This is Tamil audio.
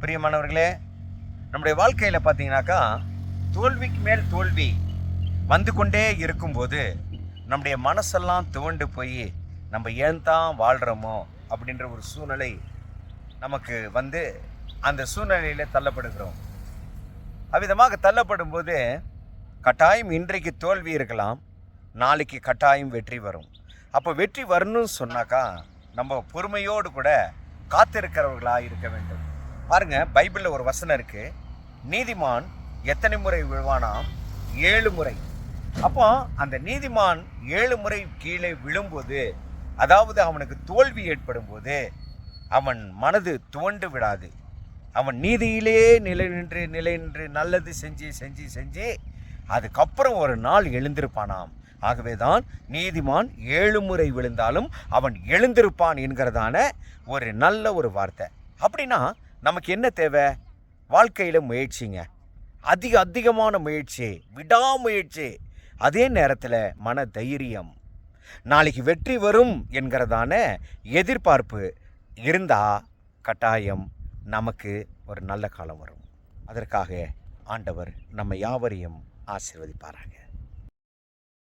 பிரியமானவர்களே, நம்முடைய வாழ்க்கையில் பார்த்தீங்கன்னாக்கா தோல்விக்கு மேல் தோல்வி வந்து கொண்டே இருக்கும்போது நம்முடைய மனசெல்லாம் துவண்டு போய் நம்ம ஏன் தான் வாழ்கிறோமோ அப்படின்ற ஒரு சூழ்நிலை நமக்கு வந்து அந்த சூழ்நிலையில் தள்ளப்படுகிறோம். அவ்விதமாக தள்ளப்படும் போது கட்டாயம் இன்றைக்கு தோல்வி இருக்கலாம், நாளைக்கு கட்டாயம் வெற்றி வரும். அப்போ வெற்றி வரணும்னு சொன்னாக்கா நம்ம பொறுமையோடு கூட காத்திருக்கிறவர்களாக இருக்க வேண்டும். பாருங்க, பைபிளில் ஒரு வசனம் இருக்கு, நீதிமான் எத்தனை முறை விழுவானாம்? 7 முறை. அப்போ அந்த நீதிமான் 7 முறை கீழே விழும்போது, அதாவது அவனுக்கு தோல்வி ஏற்படும் போது அவன் மனது துவண்டு விடாது. அவன் நீதியிலே நிலை நின்று நல்லது செஞ்சு செஞ்சு செஞ்சு அதுக்கப்புறம் ஒரு நாள் எழுந்திருப்பானாம். ஆகவே தான் நீதிமான் 7 முறை விழுந்தாலும் அவன் எழுந்திருப்பான் என்கிறதான ஒரு நல்ல ஒரு வார்த்தை. அப்படின்னா நமக்கு என்ன தேவை? வாழ்க்கையில் முயற்சிங்க, அதிகமான முயற்சி, விடாமுயற்சி, அதே நேரத்தில் மன தைரியம், நாளைக்கு வெற்றி வரும் என்கிறதான எதிர்பார்ப்பு இருந்தால் கட்டாயம் நமக்கு ஒரு நல்ல காலம் வரும். அதற்காக ஆண்டவர் நம்ம யாவரையும் ஆசீர்வதிப்பாராக.